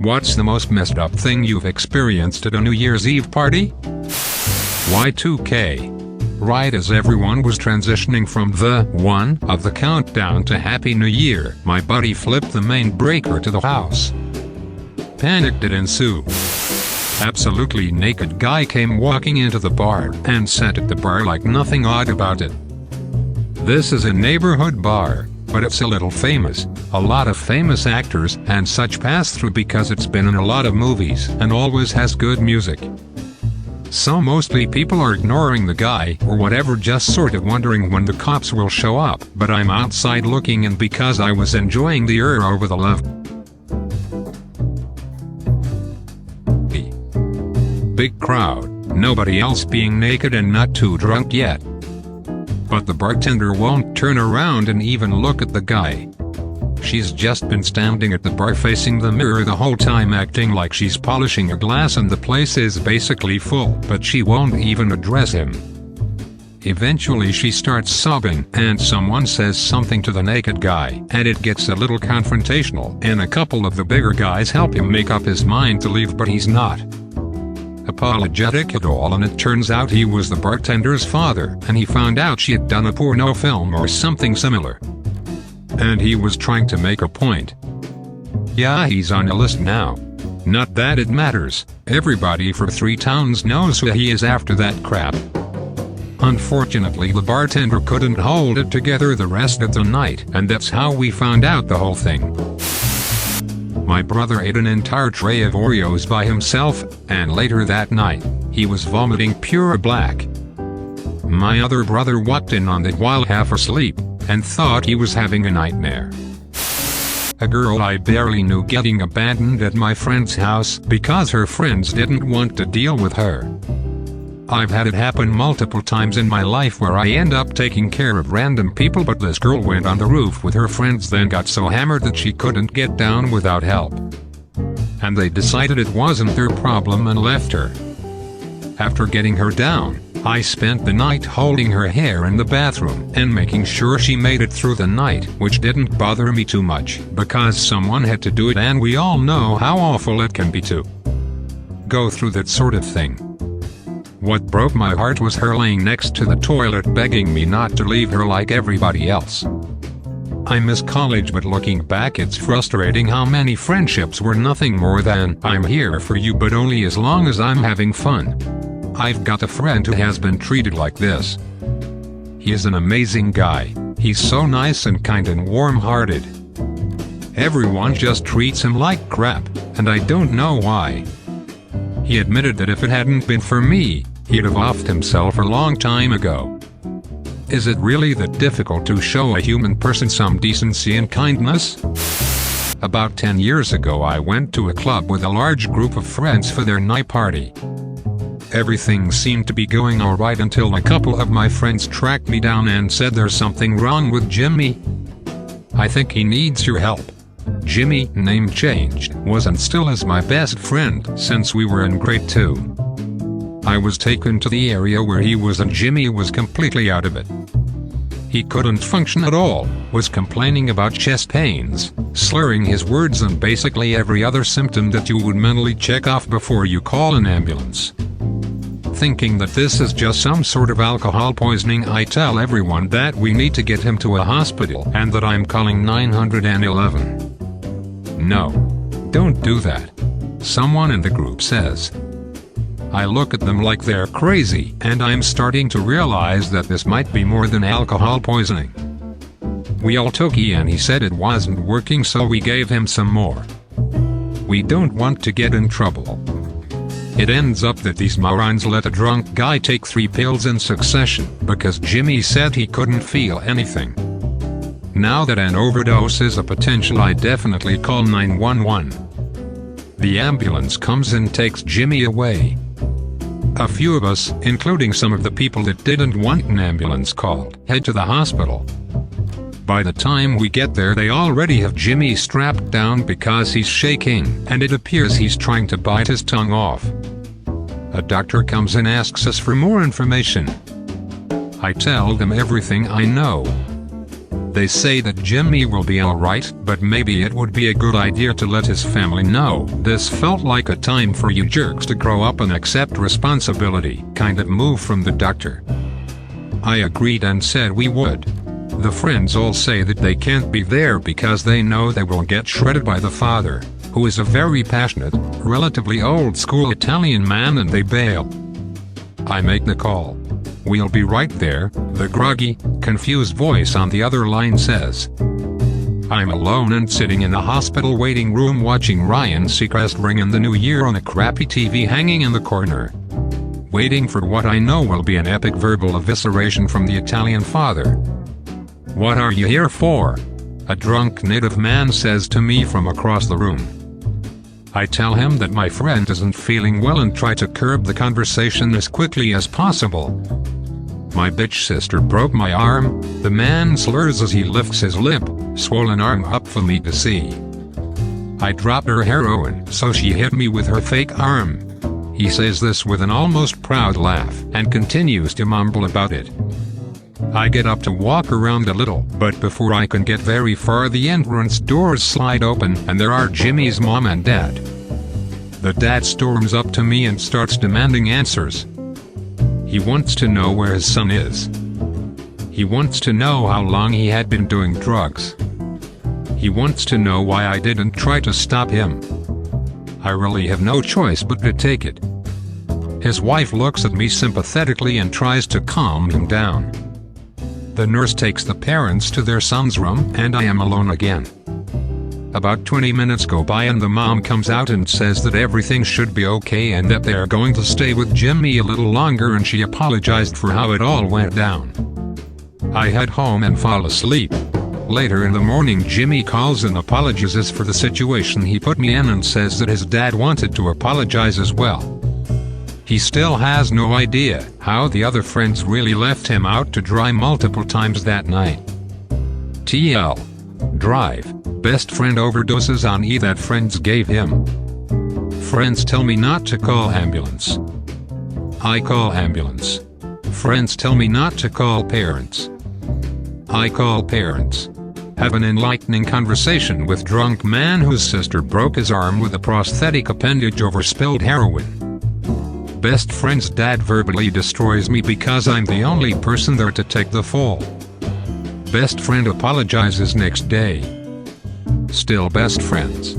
What's the most messed up thing you've experienced at a New Year's Eve party? Y2K. Right as everyone was transitioning from the one of the countdown to Happy New Year, my buddy flipped the main breaker to the house. Panic did ensue. Absolutely naked guy came walking into the bar and sat at the bar like nothing odd about it. This is a neighborhood bar, but it's a little famous. A lot of famous actors and such pass through because it's been in a lot of movies and always has good music. So mostly people are ignoring the guy or whatever, just sort of wondering when the cops will show up, but I'm outside looking in because I was enjoying the air over the love. Big crowd, nobody else being naked and not too drunk yet. But the bartender won't turn around and even look at the guy. She's just been standing at the bar facing the mirror the whole time, acting like she's polishing a glass and the place is basically full, but she won't even address him. Eventually she starts sobbing and someone says something to the naked guy and it gets a little confrontational, and a couple of the bigger guys help him make up his mind to leave, but he's not apologetic at all, and it turns out he was the bartender's father and he found out she had done a porno film or something similar. And he was trying to make a point. Yeah, he's on a list now. Not that it matters, everybody for 3 towns knows who he is after that crap. Unfortunately the bartender couldn't hold it together the rest of the night, and that's how we found out the whole thing. My brother ate an entire tray of Oreos by himself, and later that night, he was vomiting pure black. My other brother walked in on it while half asleep, and thought he was having a nightmare. A girl I barely knew getting abandoned at my friend's house because her friends didn't want to deal with her. I've had it happen multiple times in my life where I end up taking care of random people, but this girl went on the roof with her friends, then got so hammered that she couldn't get down without help. And they decided it wasn't their problem and left her. After getting her down, I spent the night holding her hair in the bathroom and making sure she made it through the night, which didn't bother me too much because someone had to do it, and we all know how awful it can be to go through that sort of thing. What broke my heart was her laying next to the toilet begging me not to leave her like everybody else. I miss college, but looking back it's frustrating how many friendships were nothing more than "I'm here for you but only as long as I'm having fun." I've got a friend who has been treated like this. He is an amazing guy, he's so nice and kind and warm-hearted. Everyone just treats him like crap, and I don't know why. He admitted that if it hadn't been for me, he'd have offed himself a long time ago. Is it really that difficult to show a human person some decency and kindness? About 10 years ago I went to a club with a large group of friends for their night party. Everything seemed to be going alright until a couple of my friends tracked me down and said there's something wrong with Jimmy. I think he needs your help. Jimmy, name changed, was and still is my best friend since we were in grade 2. I was taken to the area where he was and Jimmy was completely out of it. He couldn't function at all, was complaining about chest pains, slurring his words, and basically every other symptom that you would mentally check off before you call an ambulance. Thinking that this is just some sort of alcohol poisoning, I tell everyone that we need to get him to a hospital and that I'm calling 911. No. Don't do that. Someone in the group says. I look at them like they're crazy, and I'm starting to realize that this might be more than alcohol poisoning. We all took E and he said it wasn't working, so we gave him some more. We don't want to get in trouble. It ends up that these morons let a drunk guy take 3 pills in succession because Jimmy said he couldn't feel anything. Now that an overdose is a potential, I definitely call 911. The ambulance comes and takes Jimmy away. A few of us, including some of the people that didn't want an ambulance called, head to the hospital. By the time we get there they already have Jimmy strapped down because he's shaking, and it appears he's trying to bite his tongue off. A doctor comes and asks us for more information. I tell them everything I know. They say that Jimmy will be alright, but maybe it would be a good idea to let his family know. This felt like a time for you jerks to grow up and accept responsibility kind of move from the doctor. I agreed and said we would. The friends all say that they can't be there because they know they will get shredded by the father, who is a very passionate, relatively old-school Italian man, and they bail. I make the call. "We'll be right there," the groggy, confused voice on the other line says. I'm alone and sitting in the hospital waiting room watching Ryan Seacrest ring in the new year on a crappy TV hanging in the corner. Waiting for what I know will be an epic verbal evisceration from the Italian father. "What are you here for?" a drunk native man says to me from across the room. I tell him that my friend isn't feeling well and try to curb the conversation as quickly as possible. "My bitch sister broke my arm," the man slurs as he lifts his swollen arm up for me to see. "I dropped her heroin, so she hit me with her fake arm." He says this with an almost proud laugh, and continues to mumble about it. I get up to walk around a little, but before I can get very far the entrance doors slide open and there are Jimmy's mom and dad. The dad storms up to me and starts demanding answers. He wants to know where his son is. He wants to know how long he had been doing drugs. He wants to know why I didn't try to stop him. I really have no choice but to take it. His wife looks at me sympathetically and tries to calm him down. The nurse takes the parents to their son's room, and I am alone again. About 20 minutes go by and the mom comes out and says that everything should be okay and that they are going to stay with Jimmy a little longer, and she apologized for how it all went down. I head home and fall asleep. Later in the morning Jimmy calls and apologizes for the situation he put me in and says that his dad wanted to apologize as well. He still has no idea how the other friends really left him out to dry multiple times that night. TL. Drive. Best friend overdoses on E that friends gave him. Friends tell me not to call ambulance. I call ambulance. Friends tell me not to call parents. I call parents. Have an enlightening conversation with drunk man whose sister broke his arm with a prosthetic appendage over spilled heroin. Best friend's dad verbally destroys me because I'm the only person there to take the fall. Best friend apologizes next day. Still best friends.